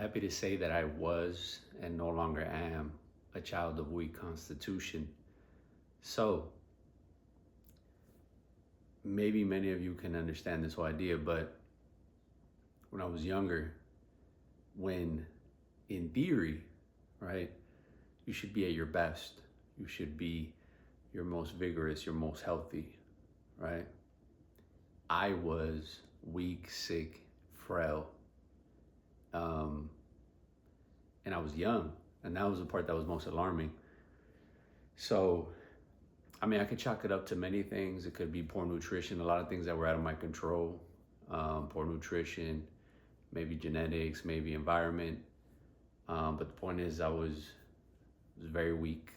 happy to say that I was and no longer am a child of weak constitution. So maybe many of you can understand this whole idea, but when I was younger, when in theory, right, you should be at your best, you should be your most vigorous, your most healthy, right? I was weak, sick, frail, and I was young, and that was the part that was most alarming. So, I mean, I could chalk it up to many things. It could be poor nutrition, a lot of things that were out of my control. Poor nutrition, maybe genetics, maybe environment. But the point is, I was very weak,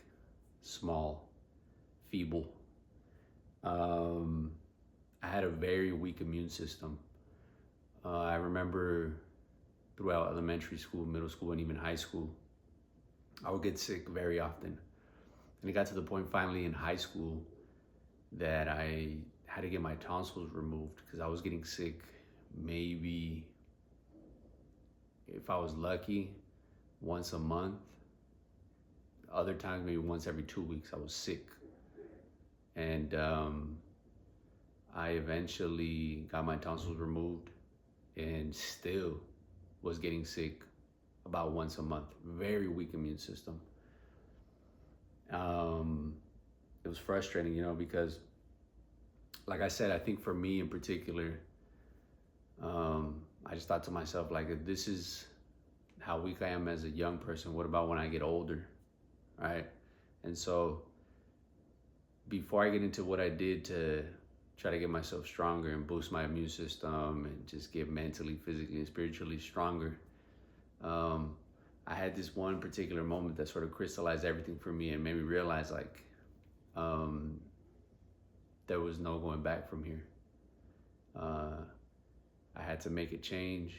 small, feeble. I had a very weak immune system. I remember throughout elementary school, middle school, and even high school, I would get sick very often. And it got to the point finally in high school that I had to get my tonsils removed because I was getting sick maybe, if I was lucky, once a month. Other times, maybe once every 2 weeks, I was sick. And I eventually got my tonsils removed and still was getting sick about once a month. Very weak immune system. It was frustrating, because like I said, I think for me in particular, I just thought to myself, like, if this is how weak I am as a young person, what about when I get older, right? And so before I get into what I did to try to get myself stronger and boost my immune system and just get mentally, physically, and spiritually stronger, I had this one particular moment that sort of crystallized everything for me and made me realize, like, there was no going back from here. I had to make a change.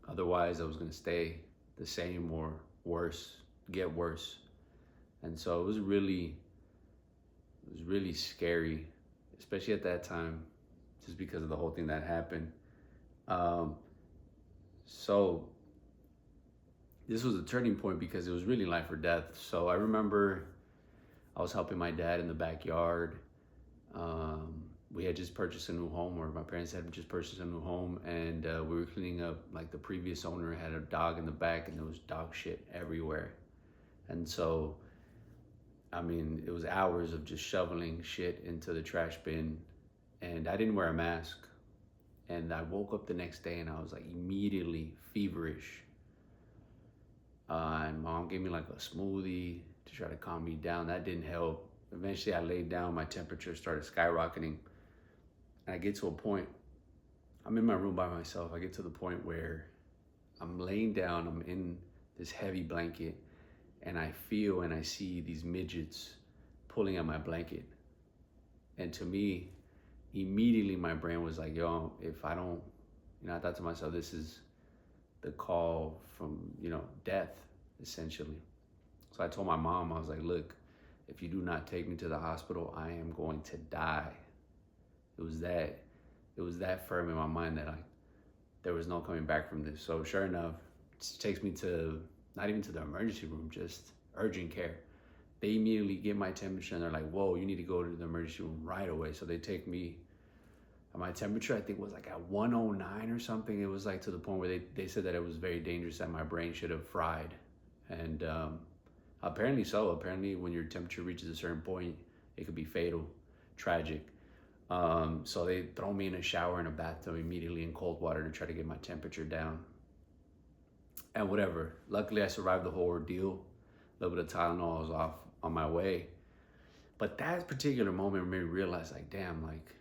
Otherwise, I was going to stay the same or worse, get worse. And so it was really scary, especially at that time, just because of the whole thing that happened. So this was a turning point because it was really life or death. So I remember I was helping my dad in the backyard. We had just purchased a new home, or my parents had just purchased a new home, and we were cleaning up. Like, the previous owner had a dog in the back, and there was dog shit everywhere. And so, I mean, it was hours of just shoveling shit into the trash bin, and I didn't wear a mask. And I woke up the next day and I was like immediately feverish. And mom gave me like a smoothie to try to calm me down. That didn't help. Eventually I laid down, my temperature started skyrocketing. And I get to a point, I'm in my room by myself. I get to the point where I'm laying down, I'm in this heavy blanket, and I feel and I see these midgets pulling at my blanket. And to me, immediately my brain was like, yo, if I don't, I thought to myself, this is the call from, death, essentially. So I told my mom, I was like, look, if you do not take me to the hospital, I am going to die. It was that firm in my mind that there was no coming back from this. So sure enough, it takes me to, not even to the emergency room, just urgent care. They immediately get my temperature and they're like, whoa, you need to go to the emergency room right away. So they take me, and my temperature, I think, was like at 109 or something. It was like to the point where they said that it was very dangerous, that my brain should have fried. And apparently so. Apparently when your temperature reaches a certain point, it could be fatal, tragic. So they throw me in a shower and a bathtub immediately in cold water to try to get my temperature down. And whatever. Luckily, I survived the whole ordeal. A little bit of Tylenol, I was off on my way. But that particular moment made me realize, like, damn, like,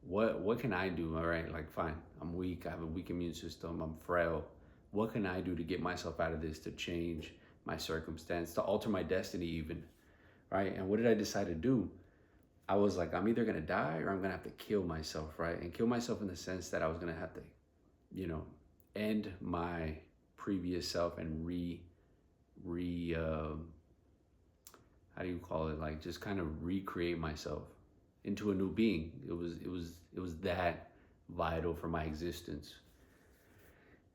what can I do? All right, like, fine, I'm weak. I have a weak immune system. I'm frail. What can I do to get myself out of this, to change my circumstance, to alter my destiny even, right? And what did I decide to do? I was like, I'm either going to die or I'm going to have to kill myself, right? And kill myself in the sense that I was going to have to, end my previous self and how do you call it? Like, just kind of recreate myself into a new being. It was that vital for my existence.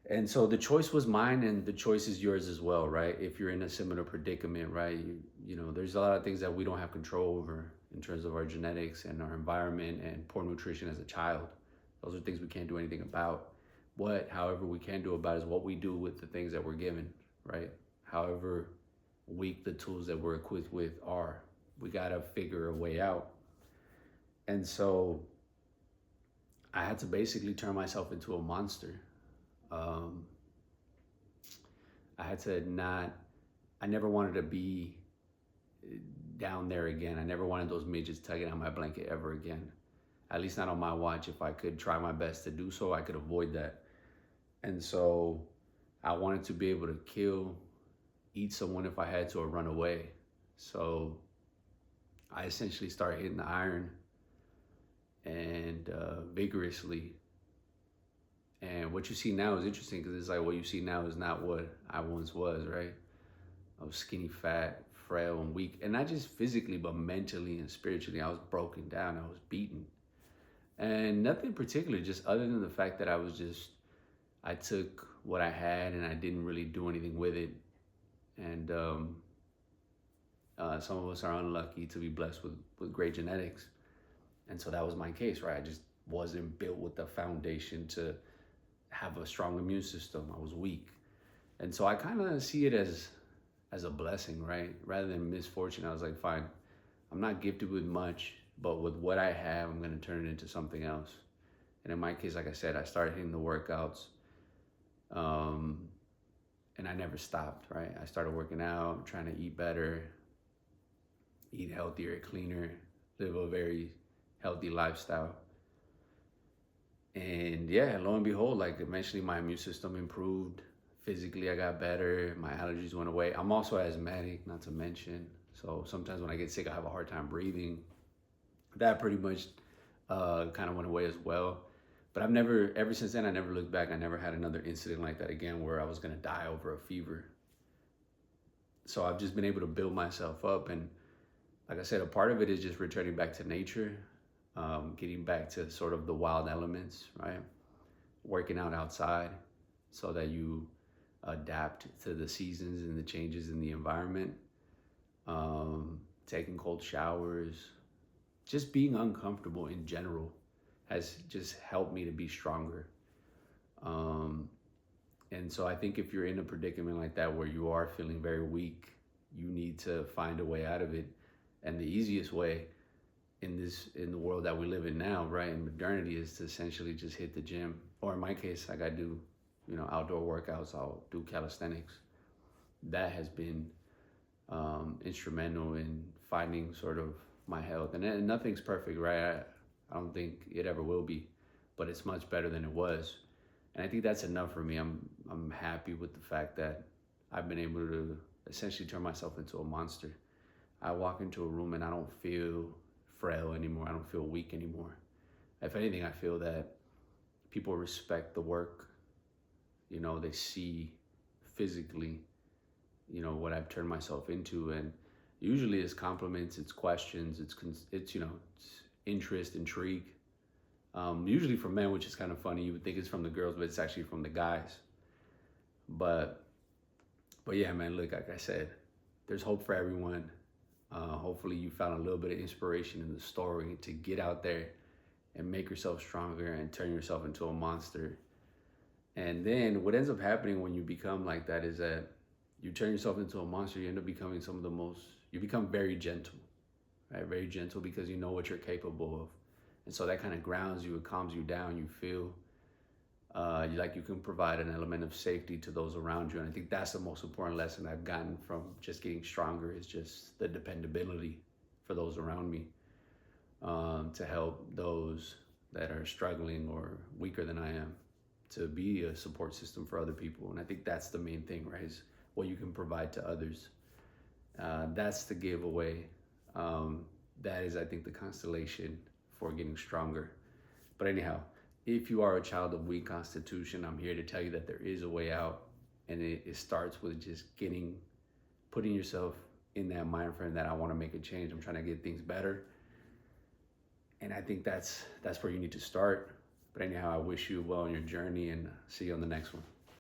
And so the choice was mine, and the choice is yours as well, right? If you're in a similar predicament, right? There's a lot of things that we don't have control over in terms of our genetics and our environment and poor nutrition as a child. Those are things we can't do anything about. However, we can do about is what we do with the things that we're given, right? However weak the tools that we're equipped with are, we gotta figure a way out. And so I had to basically turn myself into a monster. Um, I had to I never wanted to be down there again. I never wanted those midgets tugging on my blanket ever again. At least not on my watch. If I could try my best to do so, I could avoid that. And so I wanted to be able to eat someone if I had to, or run away. So I essentially started hitting the iron and vigorously. And what you see now is interesting, because it's like what you see now is not what I once was, right? I was skinny, fat, frail, and weak. And not just physically, but mentally and spiritually. I was broken down. I was beaten. And nothing particular, just other than the fact that I took what I had and I didn't really do anything with it. And some of us are unlucky to be blessed with great genetics. And so that was my case, right? I just wasn't built with the foundation to have a strong immune system. I was weak. And so I kind of see it as a blessing, right? Rather than misfortune. I was like, fine, I'm not gifted with much, but with what I have, I'm going to turn it into something else. And in my case, like I said, I started hitting the workouts. And I never stopped, right? I started working out, trying to eat better, eat healthier, cleaner, live a very healthy lifestyle. And yeah, lo and behold, like eventually my immune system improved. Physically, I got better. My allergies went away. I'm also asthmatic, not to mention. So sometimes when I get sick, I have a hard time breathing. That pretty much kind of went away as well. But ever since then, I never looked back. I never had another incident like that again where I was going to die over a fever. So I've just been able to build myself up. And like I said, a part of it is just returning back to nature, getting back to sort of the wild elements, right? Working out outside so that you adapt to the seasons and the changes in the environment. Taking cold showers, just being uncomfortable in general has just helped me to be stronger. And so I think if you're in a predicament like that where you are feeling very weak, you need to find a way out of it. And the easiest way in the world that we live in now, right, in modernity, is to essentially just hit the gym. Or in my case, like I do, outdoor workouts. I'll do calisthenics. That has been instrumental in finding sort of my health. And nothing's perfect, right? I don't think it ever will be, but it's much better than it was. And I think that's enough for me. I'm happy with the fact that I've been able to essentially turn myself into a monster. I walk into a room and I don't feel frail anymore. I don't feel weak anymore. If anything, I feel that people respect the work. They see physically, what I've turned myself into. And usually it's compliments, it's questions, it's interest, intrigue. Usually from men, which is kind of funny. You would think it's from the girls, but it's actually from the guys. But yeah, man, look, like I said, there's hope for everyone. Hopefully you found a little bit of inspiration in the story to get out there and make yourself stronger and turn yourself into a monster. And then what ends up happening when you become like that is that you turn yourself into a monster. You end up becoming you become very gentle, right? Very gentle, because you know what you're capable of. And so that kind of grounds you, it calms you down. You feel like you can provide an element of safety to those around you. And I think that's the most important lesson I've gotten from just getting stronger, is just the dependability for those around me, to help those that are struggling or weaker than I am, to be a support system for other people. And I think that's the main thing, right? Is what you can provide to others. That's the giveaway. That is, I think, the constellation for getting stronger. But anyhow, if you are a child of weak constitution, I'm here to tell you that there is a way out. And it starts with just putting yourself in that mind frame that I want to make a change. I'm trying to get things better. And I think that's where you need to start. But anyhow, I wish you well on your journey, and see you on the next one.